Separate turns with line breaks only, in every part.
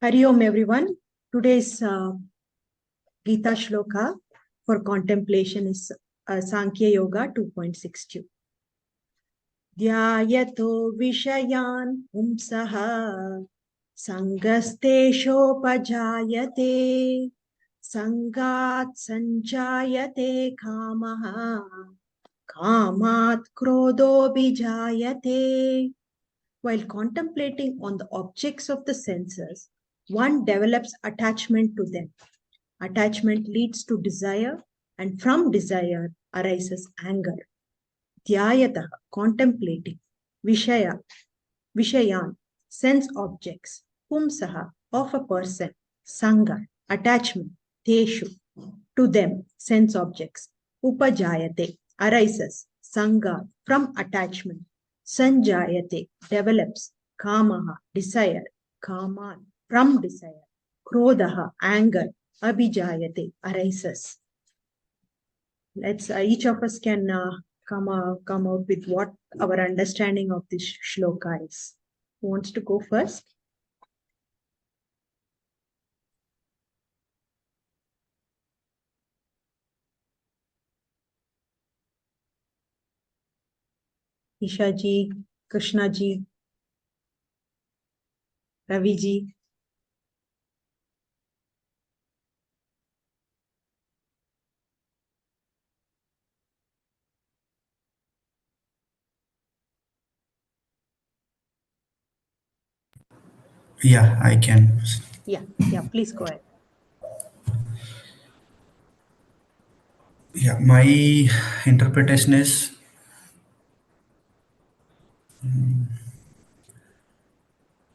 Hari Om everyone. Today's Gita Shloka for contemplation is Sankhya Yoga 2.62. Dhyayato viṣhayān puṁsaḥ sangasteshopajayate sangat sanjayate kamaha kamat krodho bijayate. While contemplating on the objects of the senses, one develops attachment to them. Attachment leads to desire, and from desire arises anger. Dhyayata, contemplating, viṣhayān, sense objects, puṁsaḥ, of a person, sanga, attachment, teshu, to them, sense objects, upajayate, arises, sanga, from attachment, sanjayate, develops, kamaha, desire, kaman, from desire, krodha, anger, abhijayate, arises. Let's each of us can come out with what our understanding of this shloka is. Who wants to go first? Isha ji, Krishna ji, Ravi ji.
Yeah, I can.
Yeah, please go ahead.
Yeah, my interpretation is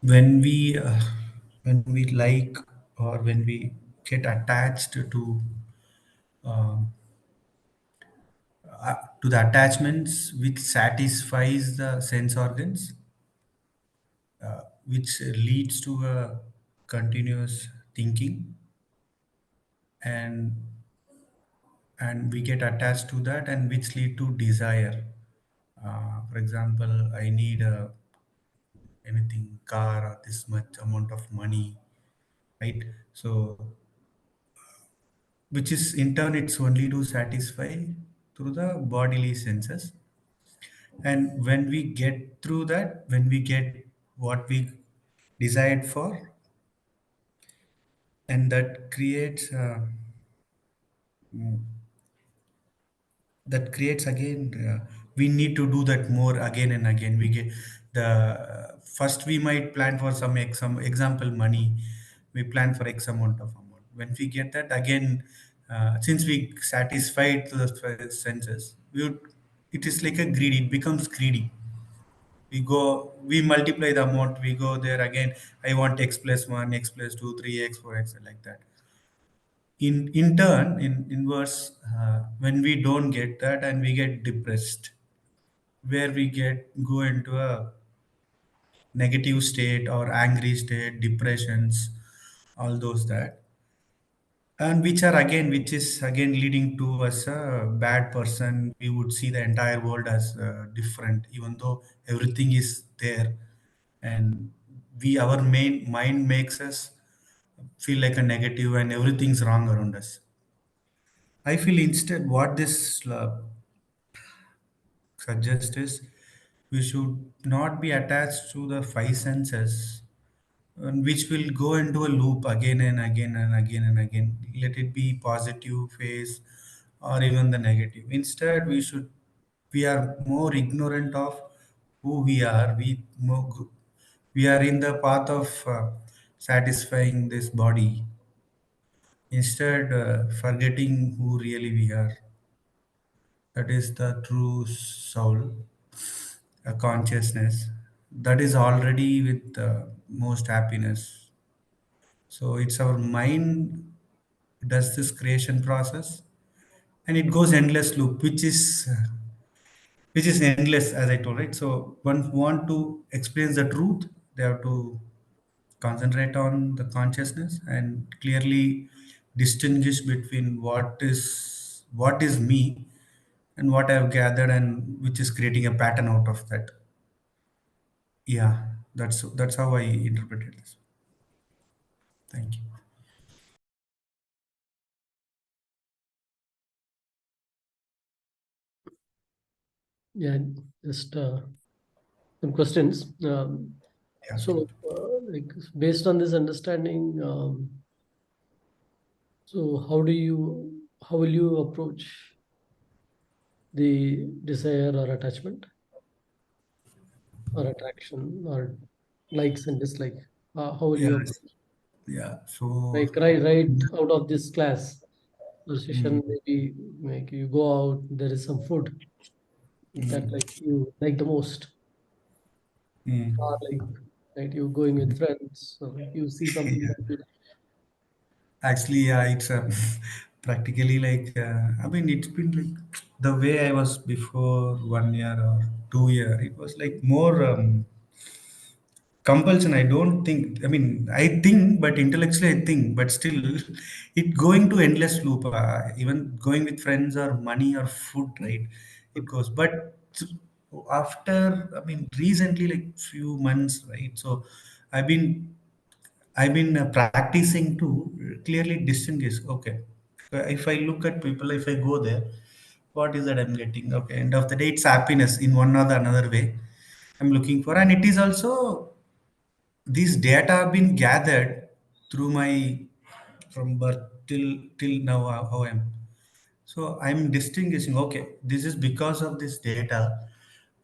when we like or when we get attached to the attachments which satisfies the sense organs, which leads to a continuous thinking, and we get attached to that, and which lead to desire. For example, I need anything, car, or this much amount of money, right? So which is in turn it's only to satisfy through the bodily senses, and when we get through that, when we get what we desired for, and that creates again, we need to do that more again and again. We get the first we might plan for some example money, we plan for x amount. When we get that again, since we satisfied to the senses, it is like a greedy, it becomes greedy. We multiply the amount, we go there again. I want x plus 1, x plus 2, 3x, 4x, like that. In turn, in inverse, when we don't get that and we get depressed, where we go into a negative state or angry state, depressions, all those that, and which is again leading to us a bad person. We would see the entire world as different, even though everything is there, and our main mind makes us feel like a negative and everything's wrong around us. I feel instead what this suggests is we should not be attached to the five senses, which will go into a loop again and again and again and again. Let it be positive phase or even the negative. Instead, we are more ignorant of who we are. We are in the path of satisfying this body, instead forgetting who really we are. That is the true soul, a consciousness that is already with the most happiness. So it's our mind does this creation process, and it goes endless loop, which is endless, as I told, right? So one want to experience the truth, they have to concentrate on the consciousness and clearly distinguish between what is me and what I've gathered, and which is creating a pattern out of that. Yeah, that's how I interpreted this. Thank you.
Yeah, just some questions.
Yeah.
So, like based on this understanding, so how will you approach the desire or attachment or attraction or likes and dislike? How will you
Yes.
approach?
Yeah. So,
Like right out of this class or
mm,
session, maybe like you go out, there is some food that like you like the most, or
mm.
like right, you going with friends, or like you see something
Yeah.
that you like.
Actually, yeah, it's practically like, I mean, it's been like the way I was before 1 year or 2 year, it was like more compulsion. I don't think, I mean, I think, but intellectually I think, but still, it going to endless loop, even going with friends or money or food, right? It goes. But after, I mean, recently, like few months, right? So I've been practicing to clearly distinguish. Okay, if I look at people, if I go there, what is that I'm getting? Okay, end of the day, it's happiness in one or the another way. I'm looking for, and it is also these data have been gathered through my from birth till now how I am. So I'm distinguishing. Okay, this is because of this data,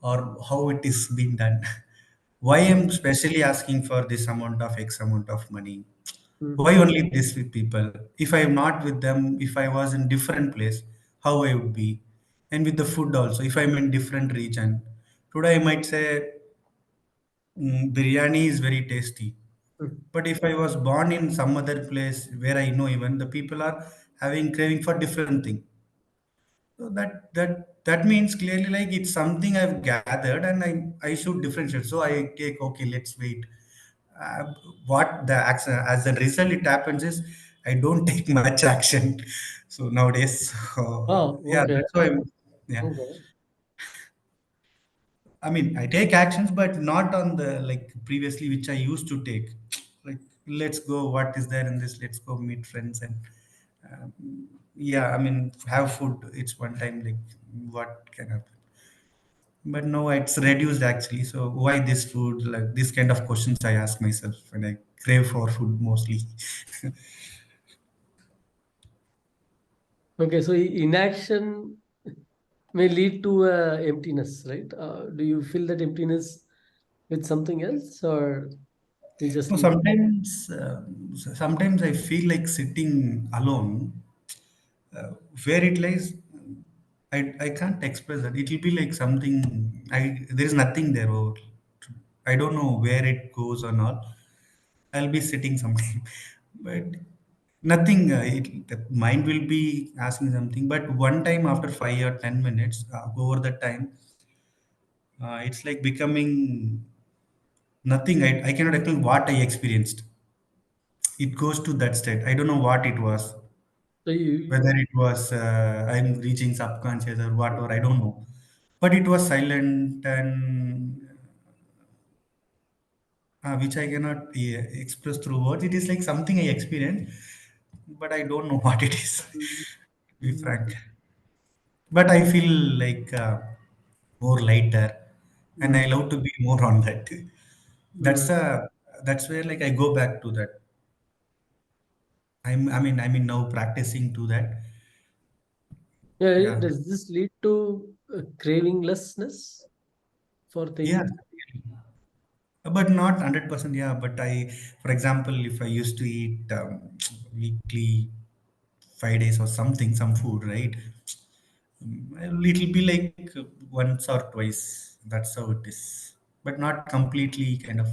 or how it is being done. Why I'm specially asking for this amount of X amount of money, why
Mm,
only this with people? If I am not with them, if I was in different place, how I would be? And with the food also, if I'm in different region, today I might say biryani is very tasty.
mm.
But if I was born in some other place where I know even the people are having craving for different thing, so that means clearly like it's something I've gathered and I should differentiate. So I take, okay, let's wait. Uh, what the action as a result it happens is I don't take much action. So nowadays, so,
Oh,
yeah,
okay.
that's why yeah.
Okay.
I mean, I take actions, but not on the like previously, which I used to take. Like, let's go. What is there in this? Let's go meet friends and um, yeah. I mean, have food. It's one time. Like, what can happen? But no, it's reduced actually. So why this food? Like this kind of questions I ask myself when I crave for food mostly.
Okay. So inaction may lead to emptiness, right? Do you feel that emptiness with something else, or you just
No,
leave it?
sometimes I feel like sitting alone. Where it lies, I can't express that. It will be like something. There is nothing there. Or I don't know where it goes or not. I'll be sitting sometime, but nothing. The mind will be asking something. But one time after 5 or 10 minutes, over the time, it's like becoming nothing. I cannot explain what I experienced. It goes to that state. I don't know what it was.
So
Whether it was I'm reaching subconscious or whatever, I don't know. But it was silent and which I cannot express through words. It is like something I experienced, but I don't know what it is, to be frank. But I feel like more lighter, and I
mm,
love to be more on that.
mm.
That's where like I go back to that. I mean now practicing to that.
Yeah,
Yeah,
does this lead to cravinglessness for
yeah.
things?
But not 100%, yeah. But for example, if I used to eat weekly 5 days or something, some food, right? It'll be like once or twice. That's how it is. But not completely kind of.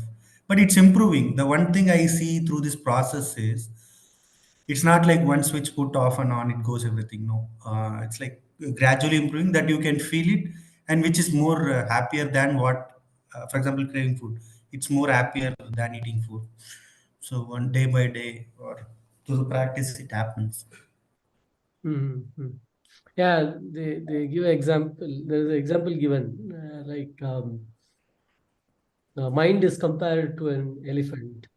But it's improving. The one thing I see through this process is it's not like one switch put off and on, it goes everything. No, it's like gradually improving that you can feel it, and which is more happier than what, for example, craving food. It's more happier than eating food. So one day by day or through the practice, it happens.
Mm-hmm. Yeah, they give example. There is an example given, like mind is compared to an elephant,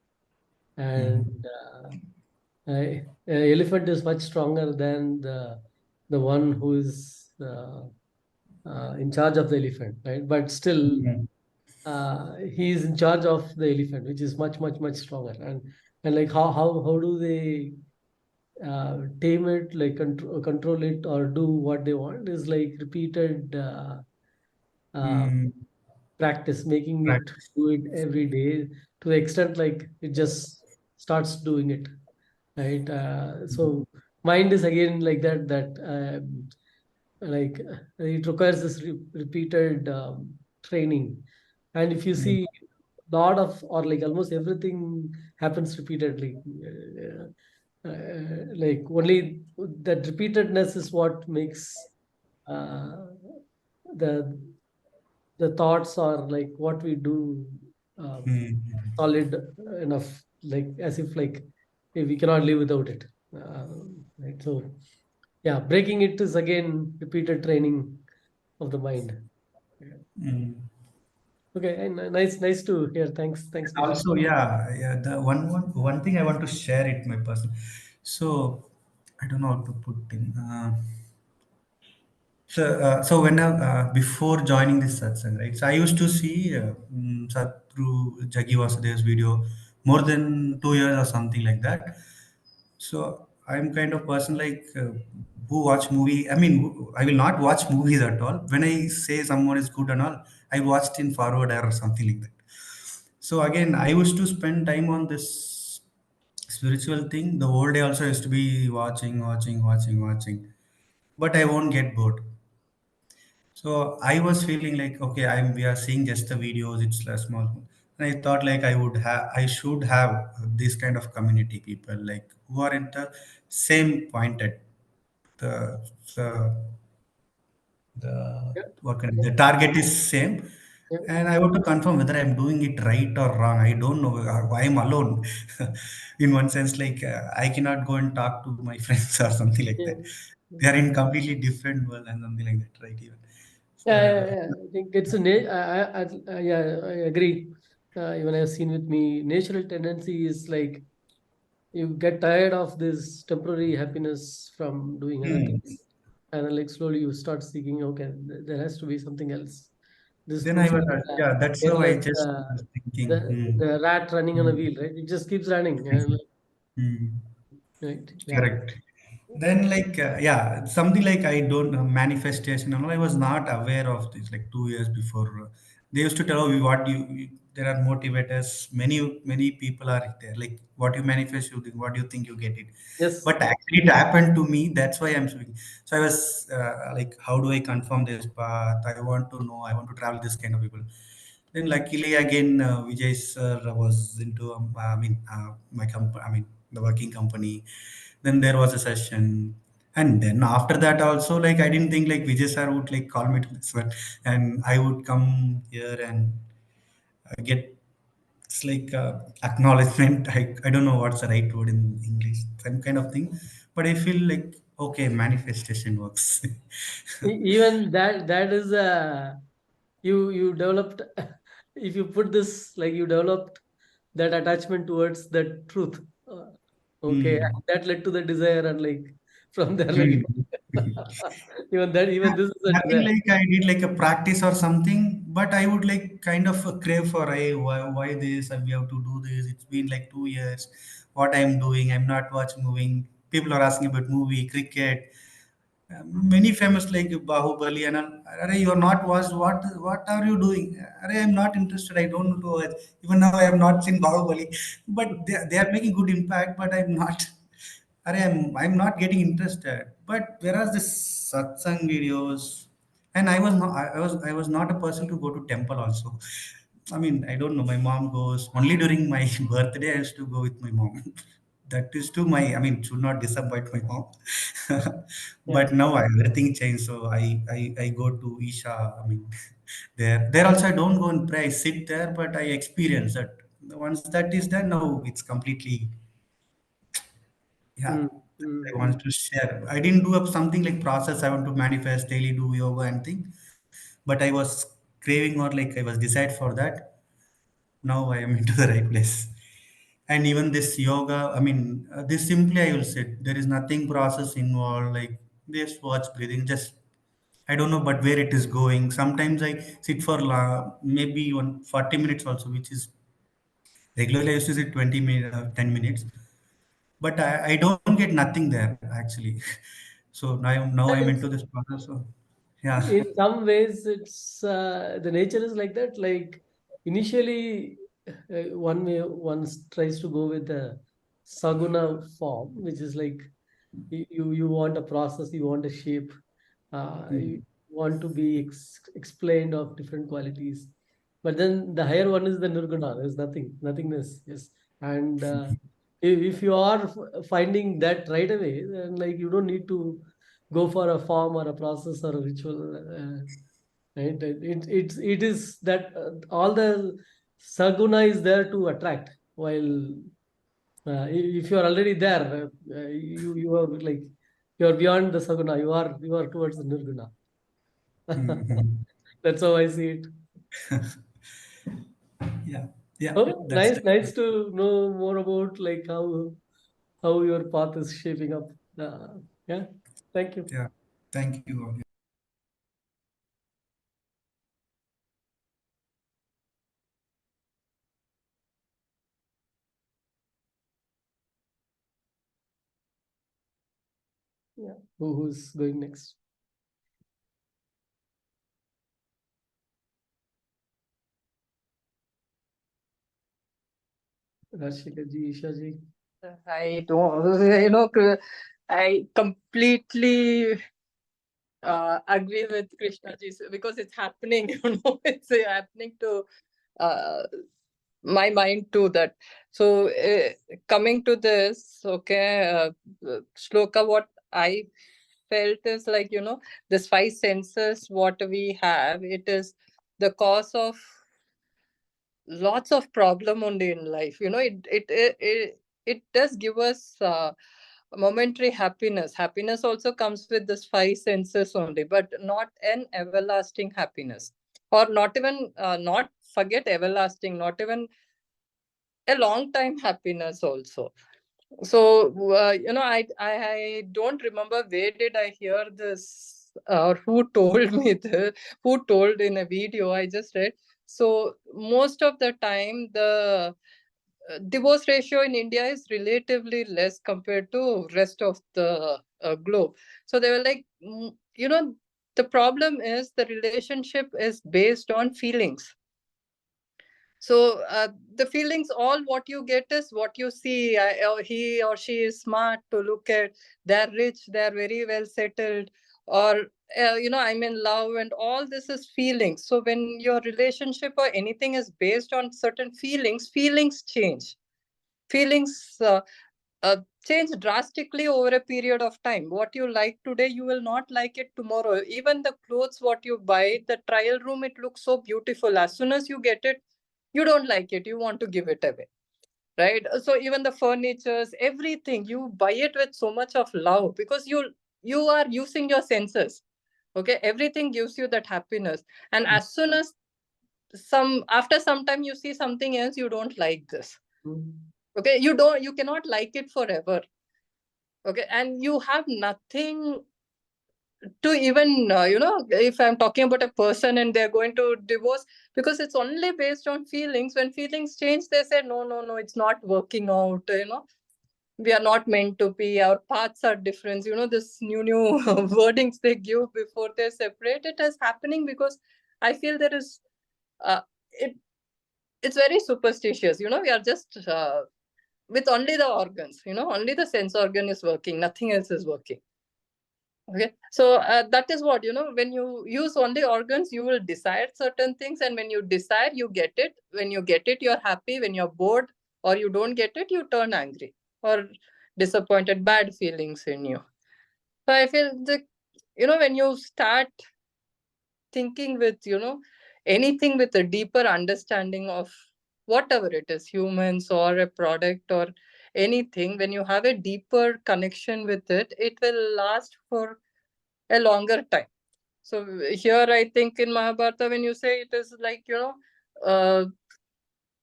and elephant is much stronger than the one who is in charge of the elephant, right? But still,
Mm.
he is in charge of the elephant, which is much, much, much stronger. And like how do they tame it, like control it or do what they want is like repeated uh,
Mm.
practice, making it
Practice.
do it every day to the extent like it just starts doing it, right? So mind is again like that like it requires this repeated training. And if you
Mm.
see lot of or like almost everything happens repeatedly, like only that repeatedness is what makes uh, the the thoughts or like what we do um,
Mm.
solid enough, like as if like we cannot live without it, right? So yeah, breaking it is again repeated training of the mind. Yeah.
Mm.
Okay, and nice to hear. Thanks for sharing.
Also, yeah, yeah. The one thing I want to share it my person. So I don't know how to put in. So when before joining this satsang, right? So I used to see Sadhguru Jaggi Vasudev's video more than 2 years or something like that. So I'm kind of person like who watch movie. I mean, I will not watch movies at all. When I say someone is good and all, I watched in forward or something like that. So again, I used to spend time on this spiritual thing. The whole day also used to be watching, but I won't get bored. So I was feeling like, okay, we are seeing just the videos, it's a small. And I thought like I should have this kind of community people like who are in the same point at the the
Yeah,
what can
yeah,
the target is same.
yeah,
And I want to confirm whether I'm doing it right or wrong. I don't know why I'm alone. In one sense, like I cannot go and talk to my friends or something like
yeah.
that. They are in completely different world and something like that, right? Even so.
Yeah. I think it's a yeah, I agree. Even I've seen with me, natural tendency is like you get tired of this temporary happiness from doing other
Hmm.
things, and then like slowly you start seeking, okay, there has to be something else. This
Then I
proves
was,
like
yeah, that's how I
endless,
just was thinking.
the rat running on a
Hmm.
wheel, right? It just keeps running, and like,
Hmm.
right, yeah,
Correct. Then, like, yeah, something like I don't manifestation and all. I was not aware of this like 2 years before. They used to tell you what there are motivators. Many people are there. Like what you manifest, you think, what you think you get it.
yes,
But actually, it happened to me. That's why I'm speaking. So I was like, how do I confirm this path? I want to know. I want to travel this kind of people. Then luckily again, Vijay sir was into my company. I mean the working company. Then there was a session, and then after that also like I didn't think like Vijay sir would like call me to this one, and I would come here and get it's like acknowledgement. I don't know what's the right word in English, some kind of thing, but I feel like okay, manifestation works.
even that is you developed if you put this like you developed that attachment towards the truth, okay,
Hmm.
that led to the desire, and like from there like
Hmm.
even this is a
Nothing
desire.
like I did like a practice or something, but I would like kind of crave for hey, why this? We have to do this. It's been like 2 years. What I'm doing, I'm not watching moving. People are asking about movie, cricket. Many famous like Bahubali and all. Arey, you are not watched. What are you doing? Arey, I'm not interested. I don't know. Even now, I have not seen Bahubali, but they are making good impact. But I'm not. I'm not getting interested. But whereas the satsang videos, and I was not a person to go to temple also. I mean, I don't know. My mom goes only during my birthday. I used to go with my mom. That is to my. I mean, should not disappoint my mom.
Yeah.
But now everything changed. So I go to Isha. I mean, there also I don't go and pray. I sit there, but I experience that. Once that is done, now it's completely
Mm,
yeah. I
mm,
want to share. I didn't do up something like process. I want to manifest daily, do yoga and thing. But I was craving or like I was decided for that. Now I am into the right place. And even this yoga, I mean, this simply I will say there is nothing process involved, like just watch breathing, just I don't know, but where it is going. Sometimes I sit for maybe 40 minutes also, which is regularly I used to sit 20 minutes, 10 minutes, but I don't get nothing there actually. So now I'm
It's,
into this process. So yeah.
in some ways, it's the nature is like that. Like initially, one tries to go with the saguna form, which is like you want a process, you want a shape, you want to be explained of different qualities. But then the higher one is the nirguna. There's nothing, nothingness. Yes, and if you are finding that right away, then like you don't need to go for a form or a process or a ritual. Right? It is that all the saguna is there to attract. While if you are already there, you are like you are beyond the saguna. You are towards the nirguna.
Mhm.
That's how I see it.
Yeah, yeah,
Oh,
that's
nice to know more about like how your path is shaping up. Yeah, thank you,
yeah. Thank you.
yeah. Who's going next? Rashika ji, Isha ji.
I don't, I completely agree with Krishna ji because it's happening, it's happening to uh, my mind too. That so coming to this, okay, Shloka, what I felt is like this five senses what we have, it is the cause of lots of problem only in life. It does give us momentary happiness. Happiness also comes with this five senses only, but not an everlasting happiness, or not even not forget everlasting, not even a long time happiness also. So I don't remember where did I hear this, or who told me this, who told in a video I just read. So most of the time the divorce ratio in India is relatively less compared to rest of the globe. So they were like, the problem is the relationship is based on feelings. So the feelings, all what you get is what you see. He or she is smart to look at. They're rich. They're very well settled. Or I'm in love, and all this is feelings. So when your relationship or anything is based on certain feelings, feelings change. Feelings change drastically over a period of time. What you like today, you will not like it tomorrow. Even the clothes what you buy, the trial room, it looks so beautiful. As soon as you get it, you don't like it, you want to give it away, right? So even the furnitures, everything, you buy it with so much of love because you are using your senses. Okay, everything gives you that happiness. And as soon as after some time you see something else, you don't like this. Okay, you cannot like it forever. Okay, and you have nothing to even if I'm talking about a person and they're going to divorce, because it's only based on feelings. When feelings change, they say no, no, no, it's not working out, we are not meant to be, our paths are different, this new wordings they give before they separate. It is happening because I feel there is uh, it it's very superstitious. We are just with only the organs, only the sense organ is working, nothing else is working. Okay, so that is what, when you use only organs, you will desire certain things, and when you desire, you get it. When you get it, you're happy. When you're bored or you don't get it, you turn angry or disappointed, bad feelings in you. So I feel when you start thinking with, anything with a deeper understanding of whatever it is, humans or a product or anything, when you have a deeper connection with it, it will last for a longer time. So here I think in Mahabharata, when you say it is like,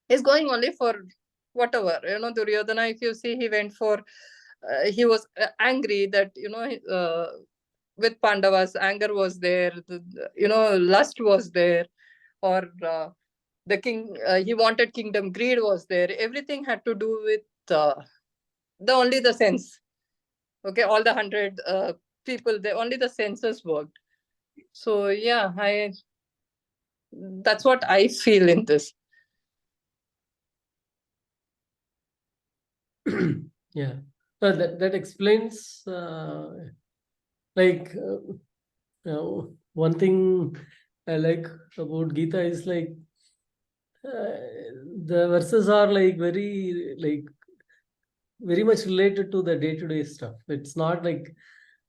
it's going only for whatever, Duryodhana, if you see, he went for, he was angry that, with Pandavas, anger was there, lust was there, or the king, he wanted kingdom, greed was there. Everything had to do with only the sense. Okay, all the 100 people, only the senses worked. So yeah, that's what I feel in this.
Yeah, that explains like one thing I like about Gita is like the verses are like very much related to the day-to-day stuff. It's not like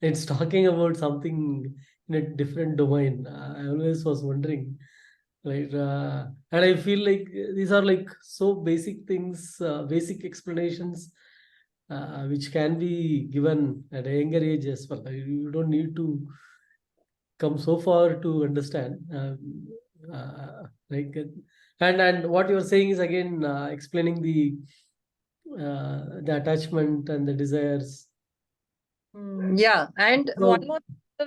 it's talking about something in a different domain. I always was wondering, like, and I feel like these are like so basic things, basic explanations, which can be given at a younger age as well. You don't need to come so far to understand. Like, and what you're saying is again explaining the attachment and the desires.
Yeah, and
So,
one more,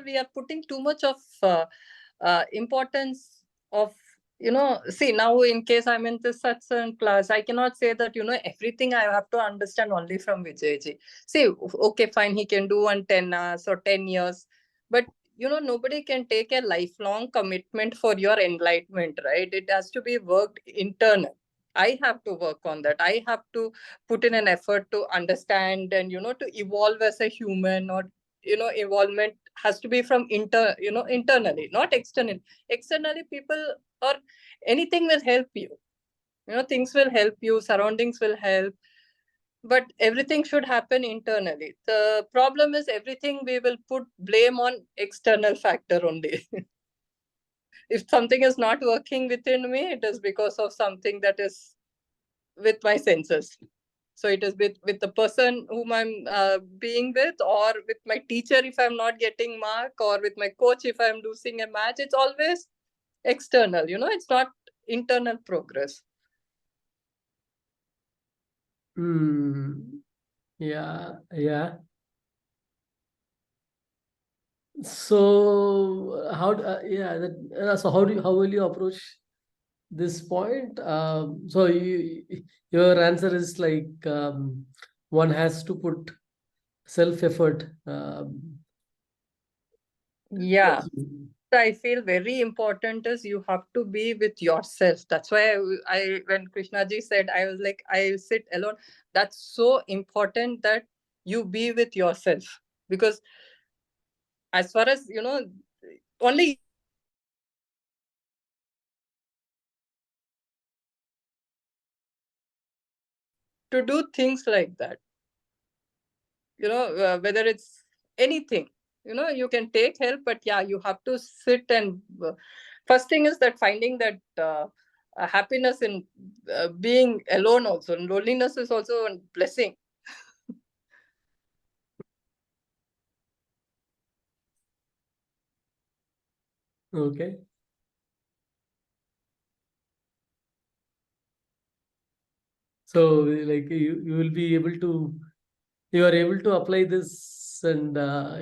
we are putting too much of importance of, see, now in case I'm in this satsang class, I cannot say that, everything I have to understand only from Vijayji. See, okay, fine, he can do on 10 hours or 10 years, but nobody can take a lifelong commitment for your enlightenment, right? It has to be worked internal. I have to work on that. I have to put in an effort to understand and, to evolve as a human, or, involvement has to be from internally, not external. Externally, people or anything will help you. Things will help you, surroundings will help, but everything should happen internally. The problem is everything we will put blame on external factor only. If something is not working within me, it is because of something that is with my senses. So it is with the person whom I'm being with, or with my teacher if I'm not getting mark, or with my coach if I'm losing a match. It's always external, it's not internal progress.
yeah. So so how will you approach this point? So your answer is like one has to put self effort.
Yeah. I feel very important is you have to be with yourself. That's why I when Krishnaji said, I was like, I sit alone. That's so important that you be with yourself, because as far as only to do things like that, whether it's anything, you can take help, but yeah, you have to sit and first thing is that finding that happiness in being alone. Also, loneliness is also a blessing.
Okay. So like you will be able to, you are able to apply this and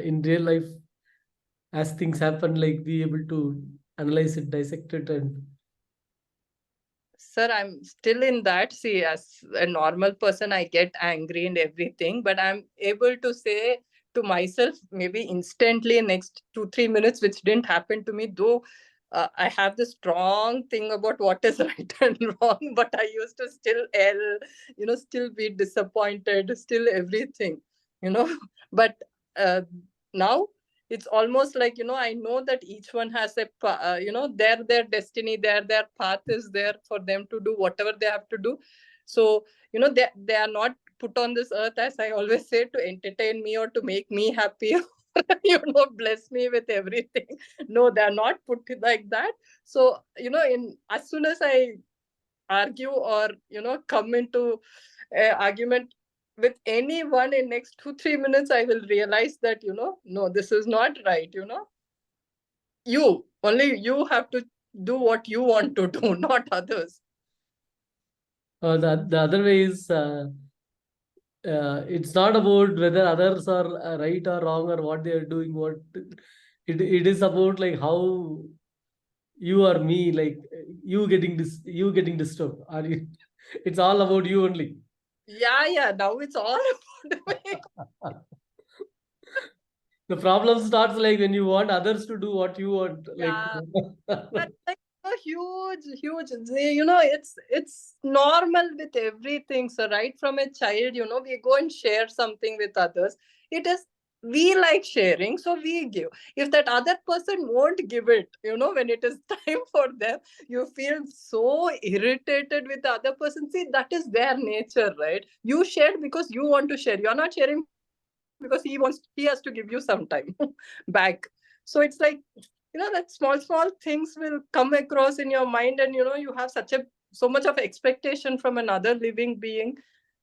in real life as things happen, like be able to analyze it, dissect it, and
Sir, I'm still in that. See, as a normal person, I get angry and everything, but I'm able to say to myself, maybe instantly, next 2-3 minutes, which didn't happen to me, though I have this strong thing about what is right and wrong, but I used to still still be disappointed, still everything, you know. But now it's almost like, I know that each one has a their destiny, their path is there for them to do whatever they have to do. So they are not put on this earth, as I always say, to entertain me or to make me happy. Bless me with everything. No, they are not put like that. So in as soon as I argue or come into argument with anyone in next 2-3 minutes, I will realize that no, this is not right. You only, you have to do what you want to do, not others.
The other way is it's not about whether others are right or wrong or what they are doing. What it is about, like, how you or me, like, you getting disturbed. Are you? It's all about you only.
Yeah. Now it's all about me.
The problem starts like when you want others to do what you want.
Yeah.
Like,
That's like a huge. It's normal with everything. So right from a child, we go and share something with others. It is we like sharing, so we give. If that other person won't give it, when it is time for them, you feel so irritated with the other person. See, that is their nature, right? You shared because you want to share. You're not sharing because he has to give you some time back. So it's like, that small things will come across in your mind, and you have so much of expectation from another living being.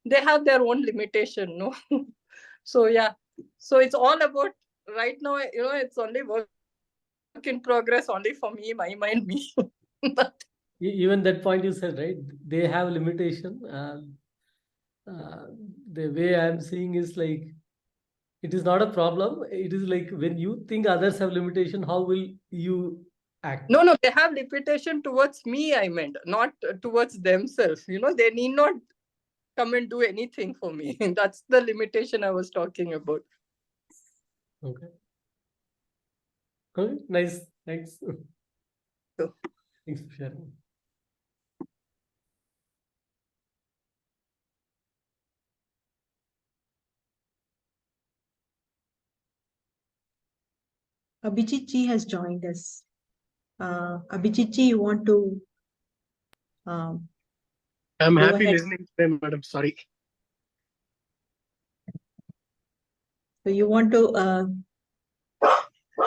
They have their own limitation, no? So yeah, so it's all about, right now, it's only work in progress, only for me, my mind, me.
even that point you said, right? They have limitation. The way I'm seeing is like, it is not a problem. It is like, when you think others have limitation, how will you act?
No, they have limitation towards me, I meant, not towards themselves. They need not come and do anything for me. That's the limitation I was talking about.
Okay. Okay. Nice. Thanks.
So,
Thanks for sharing.
Abhijit ji has joined us. Abhijit ji, you want to? I'm
happy
ahead.
listening to them, madam. Sorry.
So you want to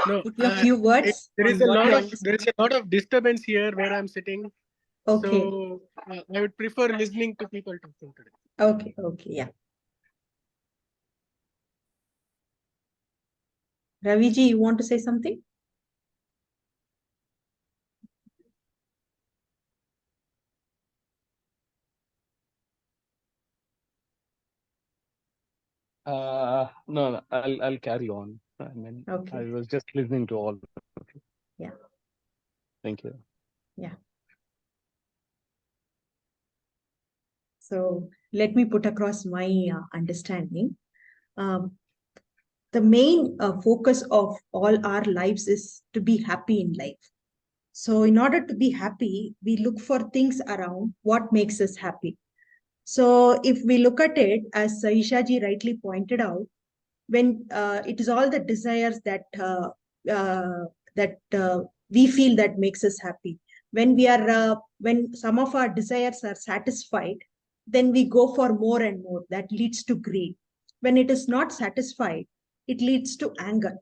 No,
put your few words?
there is
on
a
what
lot
you
of
understand?
there is a lot of disturbance here where I'm sitting.
Okay.
So I would prefer listening to people talking today.
Okay, yeah. Ravi ji, you want to say something?
No, I'll carry on. I mean,
Okay.
I was just listening to all of you.
Yeah.
Thank you.
Yeah. So let me put across my understanding. The main focus of all our lives is to be happy in life. So in order to be happy, we look for things around what makes us happy. So if we look at it, as Isha ji rightly pointed out, when it is all the desires that we feel that makes us happy. When some of our desires are satisfied, then we go for more and more. That leads to greed. When it is not satisfied, it leads to anger.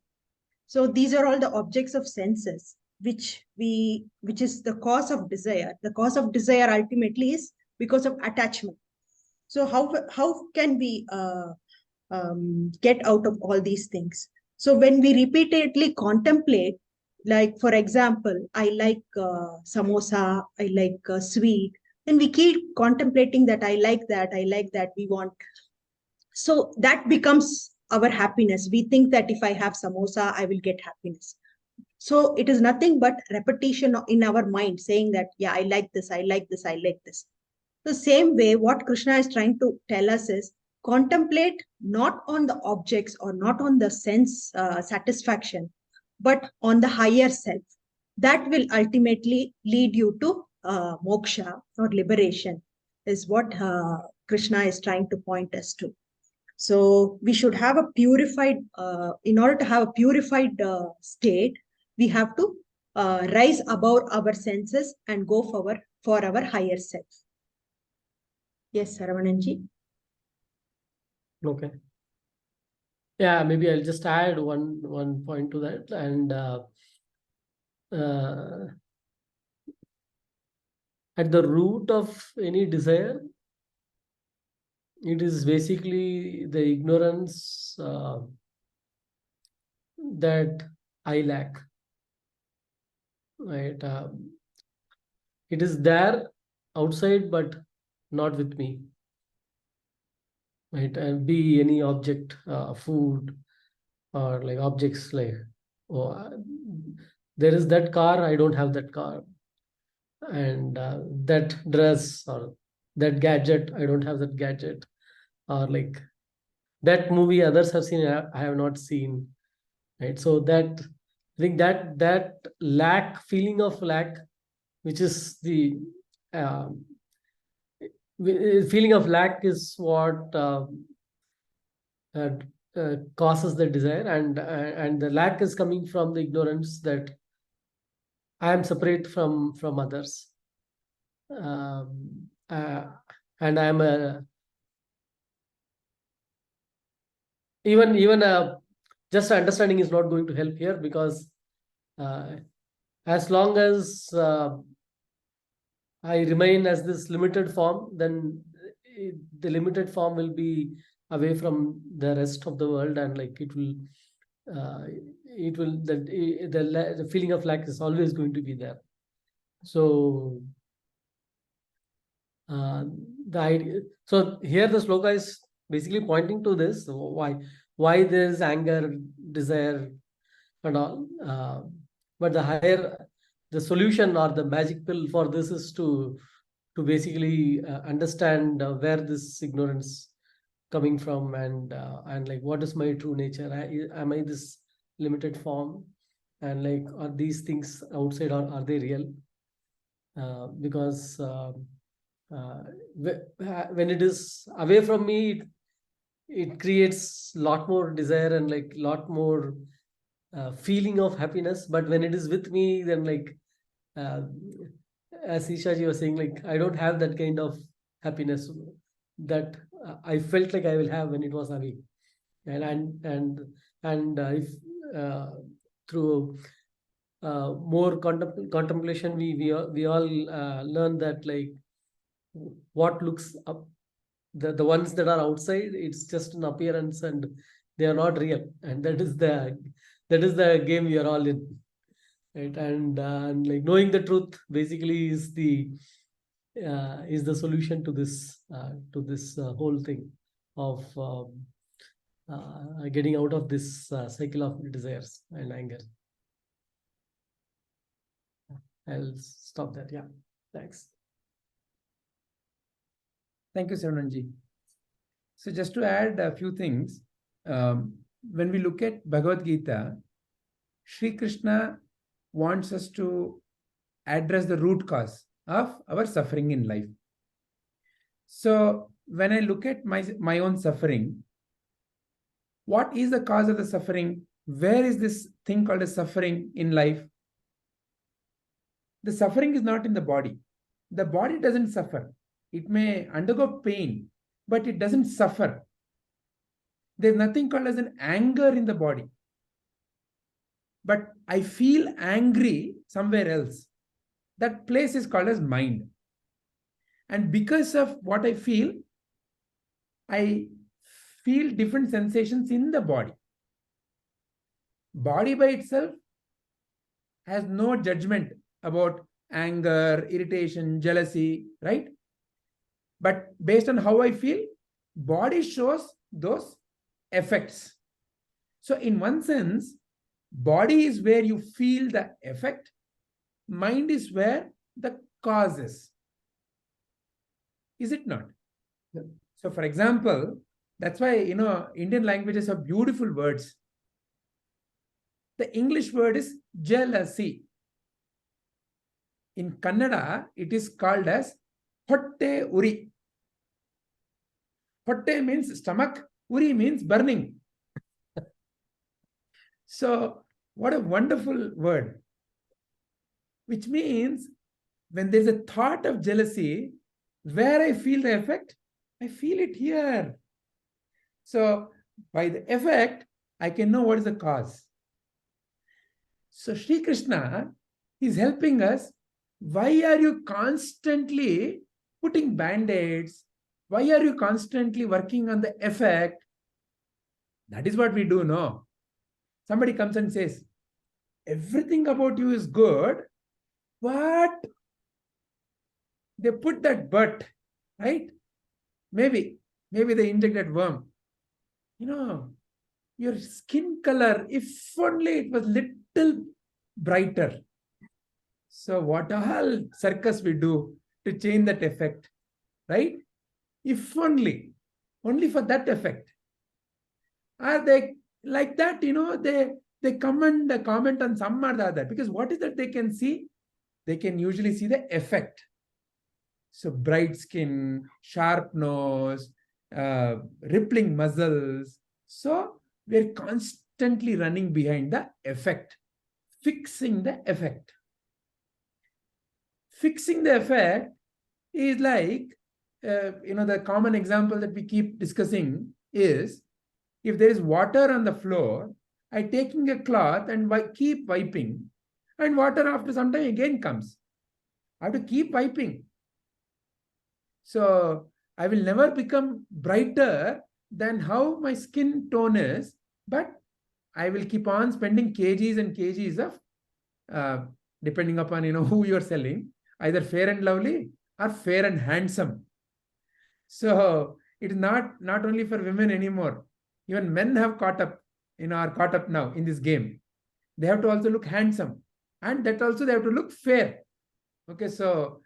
So these are all the objects of senses, which is the cause of desire. The cause of desire ultimately is because of attachment. So how can we get out of all these things? So when we repeatedly contemplate, like for example, I like samosa, I like sweet, and we keep contemplating that I like that, we want. So that becomes our happiness. We think that if I have samosa, I will get happiness. So it is nothing but repetition in our mind saying that, yeah, I like this, I like this, I like this. The same way, what Krishna is trying to tell us is contemplate not on the objects or not on the sense satisfaction, but on the higher self. That will ultimately lead you to moksha or liberation, is what Krishna is trying to point us to. So we should have a purified, in order to have a purified state, we have to rise above our senses and go for our higher self. Yes, Saravananji.
Okay. Yeah, maybe I'll just add one point to that. And at the root of any desire, it is basically the ignorance that I lack. Right? It is there outside, but not with me. Right? And be any object, food, or like objects like, there is that car, I don't have that car. And that dress or that gadget, I don't have that gadget. Or like that movie others have seen, I have not seen. Right? So that, I think that feeling of lack, which is the feeling of lack, is what causes the desire, and the lack is coming from the ignorance that I am separate from others, and I am a even just understanding is not going to help here, because as long as I remain as this limited form, then the limited form will be away from the rest of the world, and like it will the feeling of lack is always going to be there. So the idea, so here the sloka is basically pointing to this, why there is anger, desire, and all. But the solution or the magic pill for this is to basically understand where this ignorance coming from, and like what is my true nature? Am I this limited form? And like, are these things outside, or are they real? Because when it is away from me, it creates a lot more desire and like lot more feeling of happiness. But when it is with me, then like as Ishaji was saying, like I don't have that kind of happiness that I felt like I will have when it was away. And if through more contemplation, we all learn that like what looks up, the ones that are outside, it's just an appearance and they are not real, and that is the game we are all in, right? And like knowing the truth basically is the solution to this whole thing of getting out of this cycle of desires and anger. I'll stop there. Yeah, thanks.
Thank you, Sarananji. So just to add a few things, when we look at Bhagavad Gita, Sri Krishna wants us to address the root cause of our suffering in life. So when I look at my own suffering, what is the cause of the suffering? Where is this thing called a suffering in life? The suffering is not in the body. The body doesn't suffer. It may undergo pain, but it doesn't suffer. There's nothing called as an anger in the body. But I feel angry somewhere else. That place is called as mind. And because of what I feel different sensations in the body. Body by itself has no judgment about anger, irritation, jealousy, right? But based on how I feel, body shows those effects. So in one sense, body is where you feel the effect. Mind is where the cause is. Is it not? Yeah. So for example, that's why, Indian languages have beautiful words. The English word is jealousy. In Kannada, it is called as hotte uri. Hotte means stomach, uri means burning. So, what a wonderful word. Which means, when there's a thought of jealousy, where I feel the effect, I feel it here. So, by the effect, I can know what is the cause. So, Sri Krishna is helping us. Why are you constantly putting band-aids? Why are you constantly working on the effect? That is what we do, no? Somebody comes and says, everything about you is good, but they put that but, right? Maybe they injected worm. Your skin color, if only it was little brighter. So what all circus we do to change that effect, right? If only for that effect. Are they like that? They comment on some or the other, because what is that they can see? They can usually see the effect. So bright skin, sharp nose, rippling muscles. So we're constantly running behind the effect, fixing the effect. Fixing the effect is like, the common example that we keep discussing is, if there is water on the floor, I taking a cloth and keep wiping, and water after some time again comes. I have to keep wiping. So I will never become brighter than how my skin tone is, but I will keep on spending kgs and kgs of, depending upon who you're selling, either fair and lovely or fair and handsome. So it is not only for women anymore. Even men have caught up, are caught up now in this game. They have to also look handsome, and that also they have to look fair. Okay, so,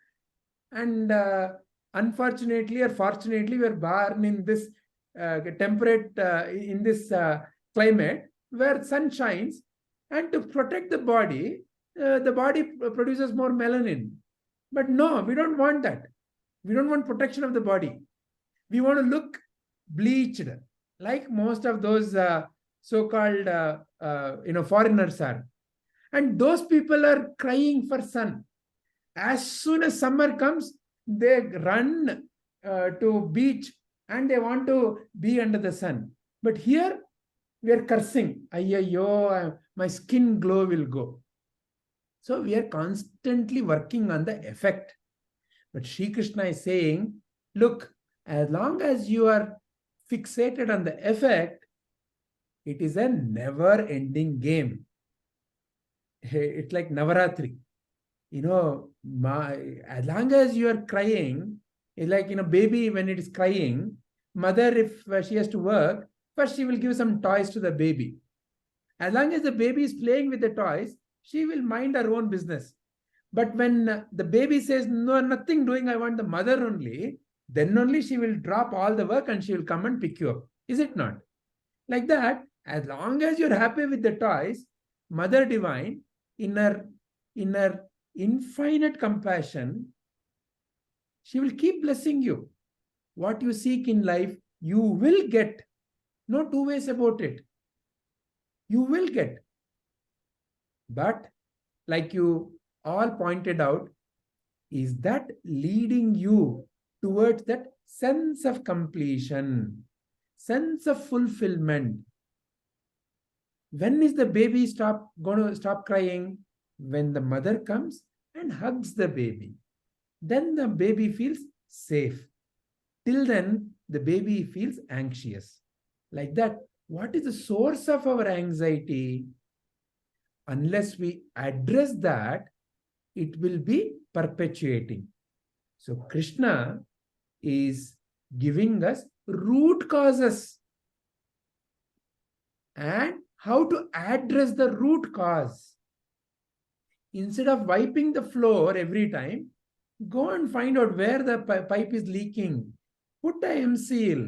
and unfortunately or fortunately, we are born in this temperate, in this climate where sun shines, and to protect the body produces more melanin. But no, we don't want that. We don't want protection of the body. We want to look bleached, like most of those so-called foreigners are. And those people are crying for sun. As soon as summer comes, they run to beach and they want to be under the sun. But here we are cursing, ayyo, my skin glow will go. So we are constantly working on the effect. But Sri Krishna is saying, look, as long as you are fixated on the effect, it is a never-ending game. It's like Navaratri. As long as you are crying, it's like, baby, when it is crying, mother, if she has to work, first she will give some toys to the baby. As long as the baby is playing with the toys, she will mind her own business. But when the baby says, no, nothing doing, I want the mother only, then only she will drop all the work and she will come and pick you up. Is it not? Like that, as long as you're happy with the toys, Mother Divine, in her infinite compassion, she will keep blessing you. What you seek in life, you will get. No two ways about it. You will get. But like you all pointed out, is that leading you towards that sense of completion, sense of fulfillment? When is the baby going to stop crying? When the mother comes and hugs the baby. Then the baby feels safe. Till then, the baby feels anxious. Like that, what is the source of our anxiety? Unless we address that, it will be perpetuating. So Krishna is giving us root causes and how to address the root cause. Instead of wiping the floor every time, go and find out where the pipe is leaking. Put a M-seal.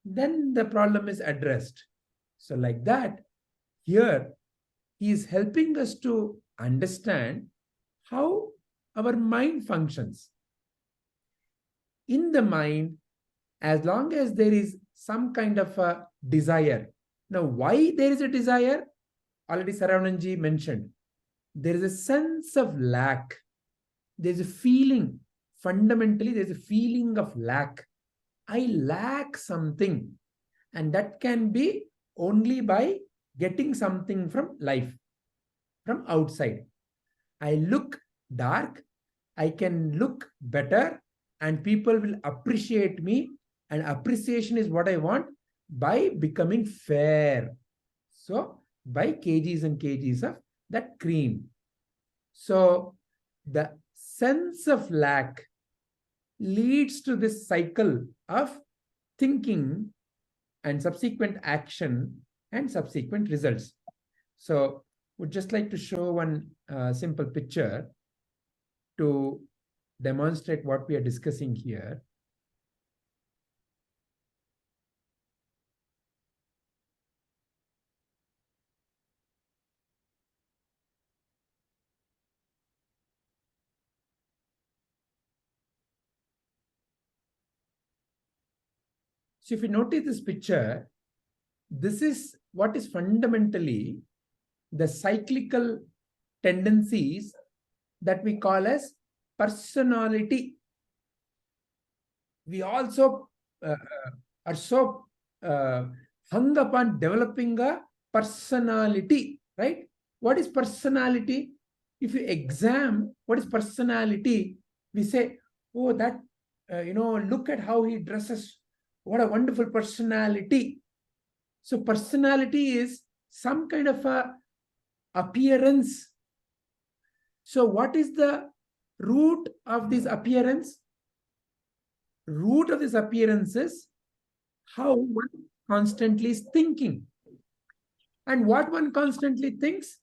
Then the problem is addressed. So like that, here he is helping us to understand how our mind functions. In the mind, as long as there is some kind of a desire. Now, why there is a desire? Already Saravananji mentioned. There is a sense of lack. There's a feeling. Fundamentally, there's a feeling of lack. I lack something. And that can be only by getting something from life, from outside. I look dark, I can look better, and people will appreciate me. And appreciation is what I want by becoming fair. So, by kgs and kgs of that cream. So, the sense of lack leads to this cycle of thinking and subsequent action and subsequent results. So would just like to show one simple picture to demonstrate what we are discussing here. So if you notice this picture, this is what is fundamentally the cyclical tendencies that we call as personality. We also are so hung upon developing a personality, right? What is personality? If you examine what is personality, we say, oh, that, look at how he dresses. What a wonderful personality. So personality is some kind of a appearance. So what is the root of this appearance? Root of this appearance is how one constantly is thinking. And what one constantly thinks?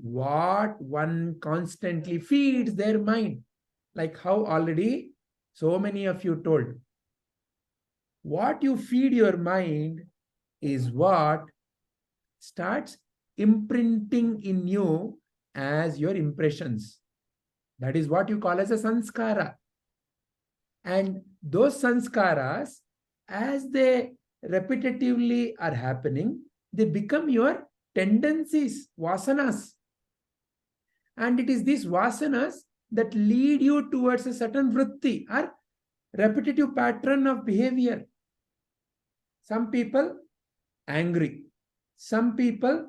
What one constantly feeds their mind. Like how already so many of you told. What you feed your mind is what starts imprinting in you as your impressions. That is what you call as a sanskara. And those sanskaras, as they repetitively are happening, they become your tendencies, vasanas. And it is these vasanas that lead you towards a certain vritti or repetitive pattern of behavior. Some people angry. Some people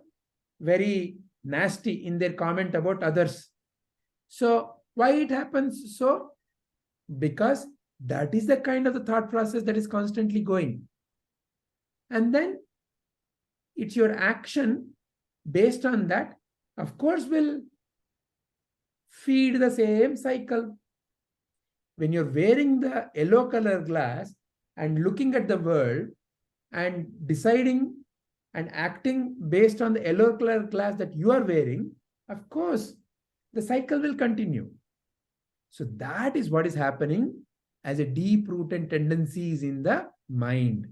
very nasty in their comment about others. So why it happens so? Because that is the kind of the thought process that is constantly going. And then it's your action based on that, of course, will feed the same cycle. When you're wearing the yellow color glass and looking at the world and deciding and acting based on the yellow color glass that you are wearing, of course, the cycle will continue. So that is what is happening as a deep-rooted tendencies in the mind.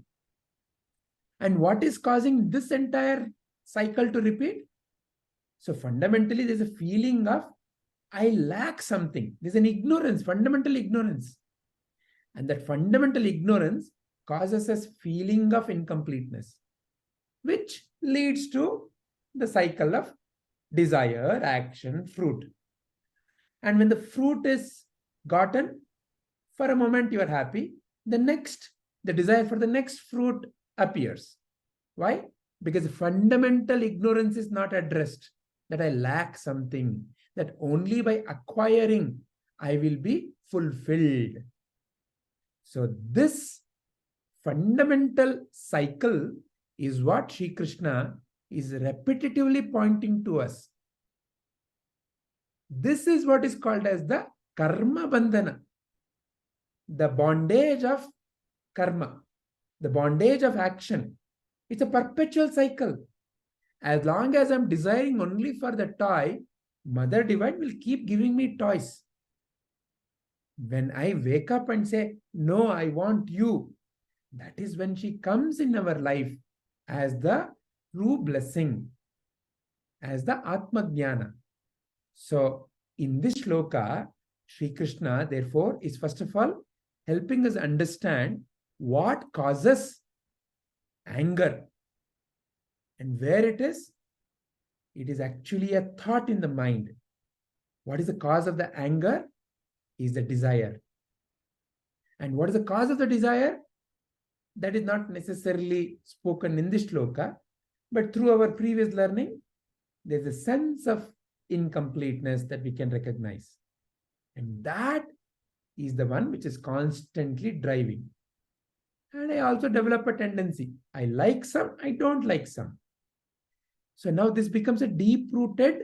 And what is causing this entire cycle to repeat? So fundamentally, there's a feeling of I lack something. There's an ignorance, fundamental ignorance. And that fundamental ignorance causes us feeling of incompleteness, which leads to the cycle of desire, action, fruit. And when the fruit is gotten, for a moment you are happy. The desire for the next fruit appears. Why? Because fundamental ignorance is not addressed, that I lack something, that only by acquiring I will be fulfilled. So this fundamental cycle is what Sri Krishna is repetitively pointing to us. This is what is called as the karma bandhana, the bondage of karma, the bondage of action. It's a perpetual cycle. As long as I'm desiring only for the toy, Mother Divine will keep giving me toys. When I wake up and say, no, I want you, that is when she comes in our life as the true blessing, as the Atmajyoti. So in this shloka, Sri Krishna, therefore, is first of all helping us understand what causes anger and where it is. It is actually a thought in the mind. What is the cause of the anger? Is the desire. And what is the cause of the desire? That is not necessarily spoken in this shloka, but through our previous learning, there's a sense of incompleteness that we can recognize. And that is the one which is constantly driving. And I also develop a tendency. I like some, I don't like some. So now this becomes a deep-rooted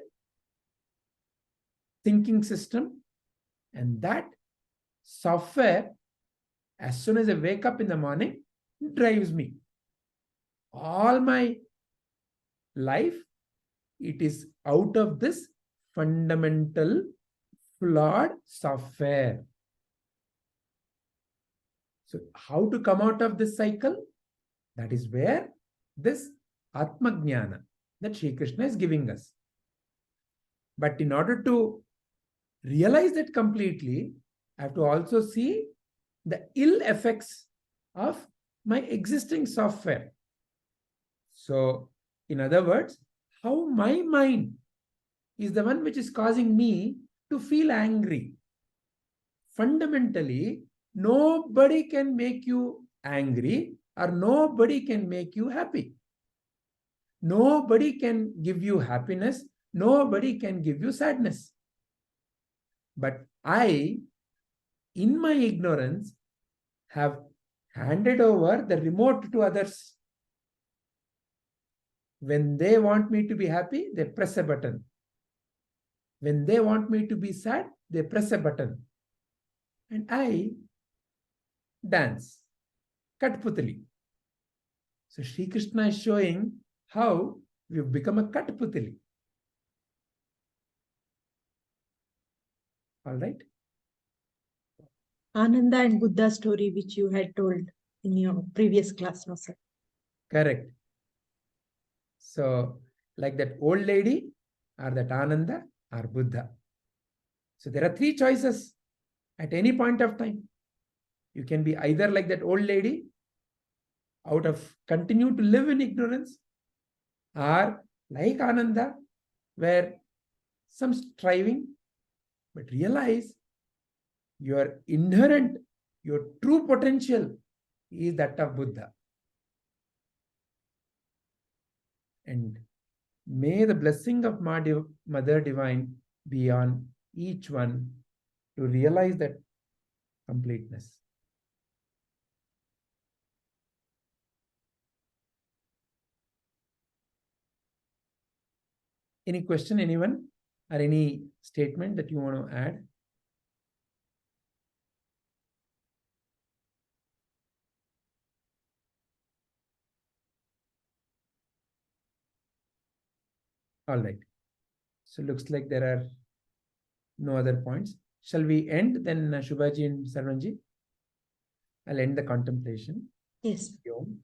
thinking system, and that software, as soon as I wake up in the morning, drives me. All my life, it is out of this fundamental flawed software. So how to come out of this cycle? That is where this Atmajyana that Sri Krishna is giving us. But in order to realize that completely, I have to also see the ill effects of my existing software. So, in other words, how my mind is the one which is causing me to feel angry. Fundamentally, nobody can make you angry or nobody can make you happy. Nobody can give you happiness. Nobody can give you sadness. But I, in my ignorance, have handed over the remote to others. When they want me to be happy, they press a button. When they want me to be sad, they press a button. And I dance. Katputali. So Sri Krishna is showing how we've become a Katputali. All right?
Ananda and Buddha story which you had told in your previous class, no sir?
Correct. So, like that old lady, or that Ananda, or Buddha. So there are three choices at any point of time. You can be either like that old lady, out of continue to live in ignorance, or like Ananda, where some striving, but realize your inherent, your true potential is that of Buddha. And may the blessing of Mother Divine be on each one to realize that completeness. Any question, anyone? Or any statement that you want to add? All right. So looks like there are no other points. Shall we end then, Shubhaji and Sarvanji? I'll end the contemplation.
Yes.
Om.